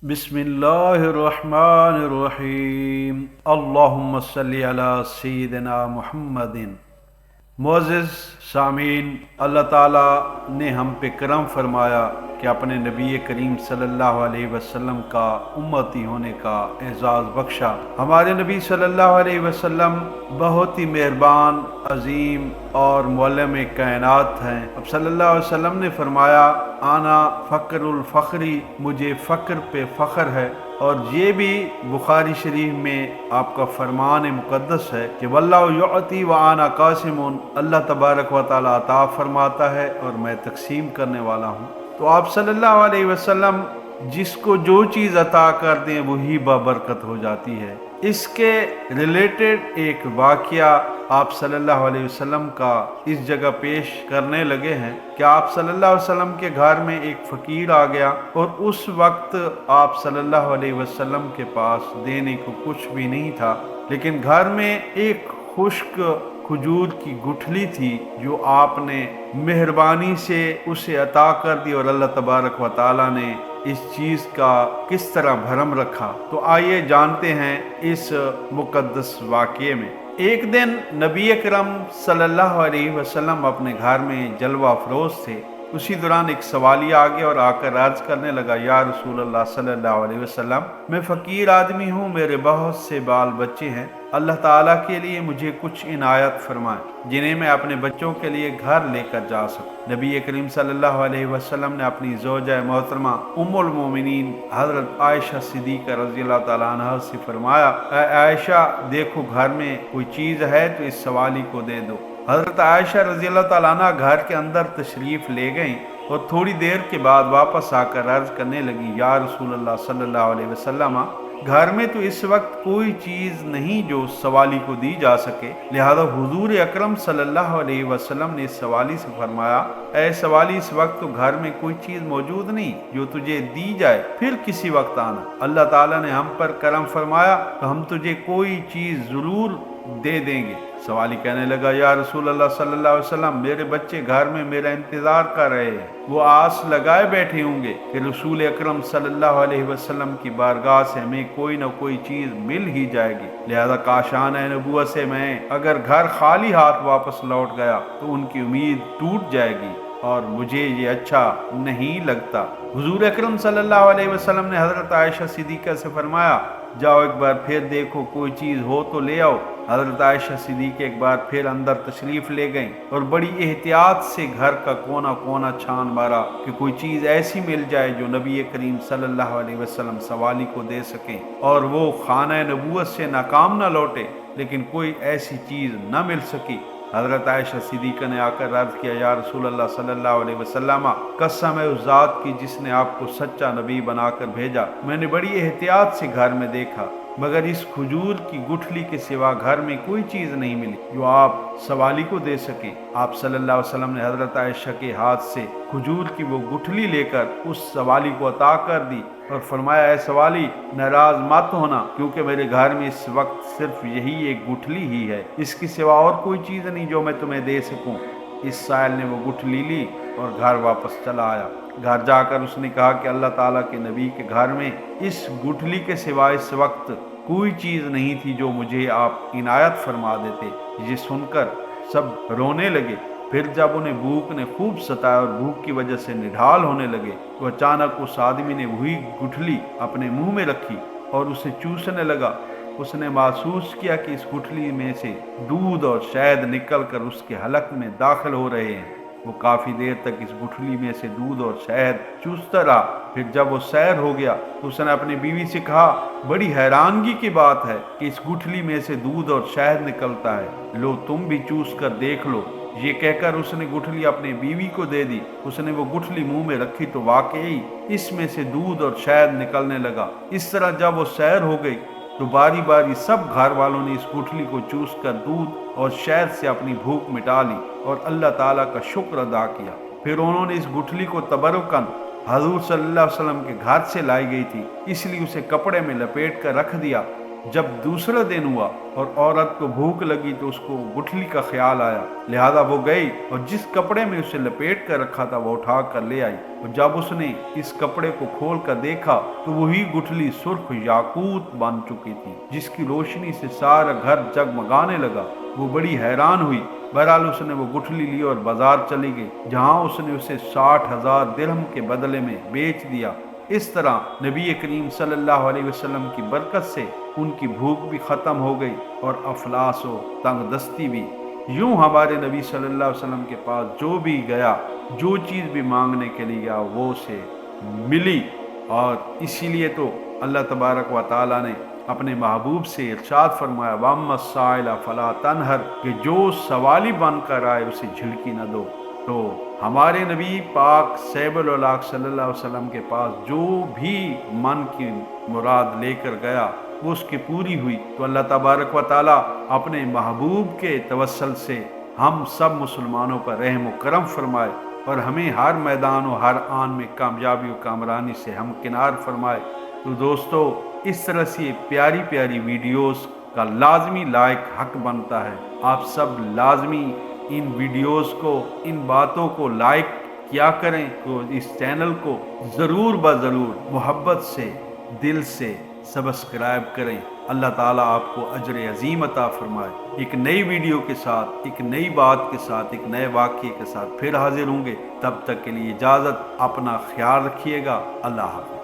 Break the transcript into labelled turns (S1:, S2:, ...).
S1: بسم اللہ الرحمن الرحیم اللہم صلی علی سیدنا محمد۔ معزز سامعین، اللہ تعالیٰ نے ہم پہ کرم فرمایا کہ اپنے نبی کریم صلی اللہ علیہ وسلم کا امتی ہونے کا اعزاز بخشا۔ ہمارے نبی صلی اللہ علیہ وسلم بہت ہی مہربان، عظیم اور معلم کائنات ہیں۔ اب صلی اللہ علیہ وسلم نے فرمایا آنا فخر الفخری، مجھے فخر پہ فخر ہے۔ اور یہ بھی بخاری شریف میں آپ کا فرمان مقدس ہے کہ واللہ یعطی وانا قاسم، اللہ تبارک و تعالیٰ عطا فرماتا ہے اور میں تقسیم کرنے والا ہوں۔ تو آپ صلی اللہ علیہ وسلم جس کو جو چیز عطا کر دیں وہی بابرکت ہو جاتی ہے۔ اس کے ریلیٹڈ ایک واقعہ آپ صلی اللہ علیہ وسلم کا اس جگہ پیش کرنے لگے ہیں کہ آپ صلی اللہ علیہ وسلم کے گھر میں ایک فقیر آ گیا، اور اس وقت آپ صلی اللہ علیہ وسلم کے پاس دینے کو کچھ بھی نہیں تھا، لیکن گھر میں ایک خشک کھجور کی گٹھلی تھی جو آپ نے مہربانی سے اسے عطا کر دی، اور اللہ تبارک و تعالیٰ نے اس چیز کا کس طرح بھرم رکھا۔ تو آئیے جانتے ہیں اس مقدس واقعے میں۔ ایک دن نبی اکرم صلی اللہ علیہ وسلم اپنے گھر میں جلوہ افروز تھے۔ اسی دوران ایک سوالی آ گیا اور آ کر عرض کرنے لگا یا رسول اللہ صلی اللہ علیہ وسلم، میں فقیر آدمی ہوں، میرے بہت سے بال بچے ہیں، اللہ تعالیٰ کے لیے مجھے کچھ عنایت فرمائیں جنہیں میں اپنے بچوں کے لیے گھر لے کر جا سکوں۔ نبی کریم صلی اللہ علیہ وسلم نے اپنی زوجہ محترمہ ام المومنین حضرت عائشہ صدیقہ رضی اللہ تعالیٰ عنہ سے فرمایا اے عائشہ، دیکھو گھر میں کوئی چیز ہے تو اس سوالی کو دے دو۔ حضرت عائشہ رضی اللہ تعالیٰ عنہ گھر کے اندر تشریف لے گئیں اور تھوڑی دیر کے بعد واپس آ کر عرض کرنے لگی یا رسول اللہ صلی اللہ علیہ وسلم، گھر میں تو اس وقت کوئی چیز نہیں جو سوالی کو دی جا سکے، لہذا حضور اکرم صلی اللہ علیہ وسلم نے اس سوالی سے فرمایا اے سوالی، اس وقت تو گھر میں کوئی چیز موجود نہیں جو تجھے دی جائے، پھر کسی وقت آنا، اللہ تعالیٰ نے ہم پر کرم فرمایا تو ہم تجھے کوئی چیز ضرور دے دیں گے۔ سوالی کہنے لگا یا رسول اللہ صلی اللہ علیہ وسلم، میرے بچے گھر میں میرا انتظار کر رہے ہیں، وہ آس لگائے بیٹھے ہوں گے کہ رسول اکرم صلی اللہ علیہ وسلم کی بارگاہ سے ہمیں کوئی نہ کوئی چیز مل ہی جائے گی، لہذا کاشان نبوت سے میں اگر گھر خالی ہاتھ واپس لوٹ گیا تو ان کی امید ٹوٹ جائے گی اور مجھے یہ اچھا نہیں لگتا۔ حضور اکرم صلی اللہ علیہ وسلم نے حضرت عائشہ صدیقہ سے فرمایا جاؤ ایک بار پھر دیکھو کوئی چیز ہو تو لے آؤ۔ حضرت عائشہ صدیقہ ایک بار پھر اندر تشریف لے گئیں اور بڑی احتیاط سے گھر کا کونا کونا چھان مارا کہ کوئی چیز ایسی مل جائے جو نبی کریم صلی اللہ علیہ وسلم سوالی کو دے سکیں اور وہ خانہ نبوت سے ناکام نہ لوٹے، لیکن کوئی ایسی چیز نہ مل سکی۔ حضرت عائشہ صدیقہ نے آ کر عرض کیا یا رسول اللہ صلی اللہ علیہ وسلم، قسم ہے اس ذات کی جس نے آپ کو سچا نبی بنا کر بھیجا، میں نے بڑی احتیاط سے گھر میں دیکھا مگر اس کھجور کی گٹھلی کے سوا گھر میں کوئی چیز نہیں ملی جو آپ سوالی کو دے سکیں۔ آپ صلی اللہ علیہ وسلم نے حضرت عائشہ کے ہاتھ سے کھجور کی وہ گٹھلی لے کر اس سوالی کو عطا کر دی اور فرمایا اے سوالی، ناراض مت ہونا کیونکہ میرے گھر میں اس وقت صرف یہی ایک گٹھلی ہی ہے، اس کے سوا اور کوئی چیز نہیں جو میں تمہیں دے سکوں۔ اس سائل نے وہ گٹھلی لی اور گھر واپس چلا آیا۔ گھر جا کر اس نے کہا کہ اللہ تعالیٰ کے نبی کے گھر میں اس گٹھلی کے سوا اس وقت کوئی چیز نہیں تھی جو مجھے آپ عنایت فرما دیتے۔ یہ سن کر سب رونے لگے۔ پھر جب انہیں بھوک نے خوب ستایا اور بھوک کی وجہ سے نڈھال ہونے لگے تو اچانک اس آدمی نے وہی گٹھلی اپنے منہ میں رکھی اور اسے چوسنے لگا۔ اس نے محسوس کیا کہ اس گٹھلی میں سے دودھ اور شہد نکل کر اس کے حلق میں داخل ہو رہے ہیں۔ وہ کافی دیر تک اس گٹھلی میں سے دودھ اور شہد چوستا رہا۔ پھر جب وہ سیر ہو گیا تو اس نے اپنی بیوی سے کہا بڑی حیرانگی کی بات ہے کہ اس گٹھلی میں سے دودھ اور شہد نکلتا ہے، لو تم بھی چوس کر دیکھ لو۔ یہ کہہ کر اس نے گٹھلی اپنی بیوی کو دے دی۔ اس نے وہ گٹھلی منہ میں رکھی تو واقعی اس میں سے دودھ اور شہد نکلنے لگا۔ اس طرح جب وہ سیر ہو گئی تو باری باری سب گھر والوں نے اس گٹھلی کو چوس کر دودھ اور شہد سے اپنی بھوک مٹا لی اور اللہ تعالیٰ کا شکر ادا کیا۔ پھر انہوں نے اس گٹھلی کو تبرکاً حضور صلی اللہ علیہ وسلم کے گھر سے لائی گئی تھی، اس لیے اسے کپڑے میں لپیٹ کر رکھ دیا جب دوسرا دن ہوا اور عورت کو بھوک لگی تو اس کو گٹھلی کا خیال آیا، لہذا وہ گئی اور جس کپڑے میں اسے لپیٹ کر رکھا تھا وہ اٹھا کر لے آئی، اور جب اس نے اس کپڑے کو کھول کر دیکھا تو وہی گٹھلی سرخ یاقوت بن چکی تھی جس کی روشنی سے سارا گھر جگمگانے لگا۔ وہ بڑی حیران ہوئی۔ بہرحال اس نے وہ گٹھلی لی اور بازار چلی گئی، جہاں اس نے اسے 60,000 درہم کے بدلے میں بیچ دیا۔ اس طرح نبی کریم صلی اللہ علیہ وسلم کی برکت سے ان کی بھوک بھی ختم ہو گئی اور افلاس و تنگ دستی بھی۔ یوں ہمارے نبی صلی اللہ علیہ وسلم کے پاس جو بھی گیا، جو چیز بھی مانگنے کے لیے گیا، وہ اسے ملی۔ اور اسی لیے تو اللہ تبارک و تعالیٰ نے اپنے محبوب سے ارشاد فرمایا، وَأَمَّا السَّائِلَ فَلَا تَنْهَرْ، کہ جو سوالی بن کر آئے اسے جھڑکی نہ دو۔ تو ہمارے نبی پاک سیب الاولاق صلی اللہ علیہ وسلم کے پاس جو بھی من کی مراد لے کر گیا وہ اس کی پوری ہوئی۔ تو اللہ تبارک و تعالیٰ اپنے محبوب کے توسل سے ہم سب مسلمانوں پر رحم و کرم فرمائے اور ہمیں ہر میدان و ہر آن میں کامیابی و کامرانی سے ہمکنار فرمائے۔ تو دوستو، اس طرح سے پیاری پیاری ویڈیوز کا لازمی لائق حق بنتا ہے۔ آپ سب لازمی ان ویڈیوز کو، ان باتوں کو لائک کیا کریں، تو اس چینل کو ضرور بضرور محبت سے دل سے سبسکرائب کریں۔ اللہ تعالیٰ آپ کو اجر عظیم عطا فرمائے۔ ایک نئی ویڈیو کے ساتھ، ایک نئی بات کے ساتھ، ایک نئے واقعے کے ساتھ پھر حاضر ہوں گے۔ تب تک کے لیے اجازت، اپنا خیال رکھیے گا۔ اللہ حافظ۔